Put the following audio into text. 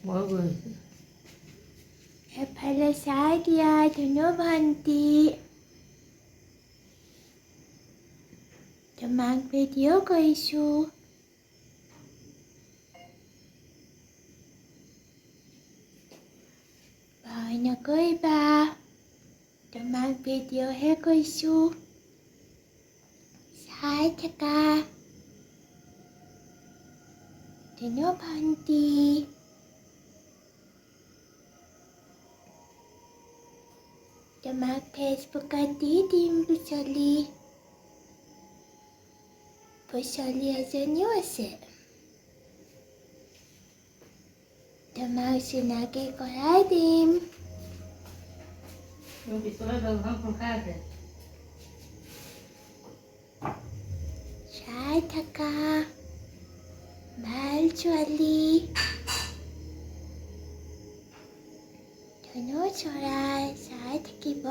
মই এফালে চাই দিয়া ধুনু ভণ্টি। তোমাক ভিডিঅ' কৰিছোঁ। ভয় নকৰিবা, তোমাক ভিডিঅ'হে কৰিছোঁ। চাই থাকা ধুনু ভণ্টি। তোমাক ফেচবুকত দি দিম পিছলি। পিছলি এজনীও আছে। তোমাক চিনাকি কৰাই দিম। পিছলৈ দলখন খোল খাই আছে। চাই থাকা, ভাল ছোৱালী। ধুনু চৰাই চাই থাকিব।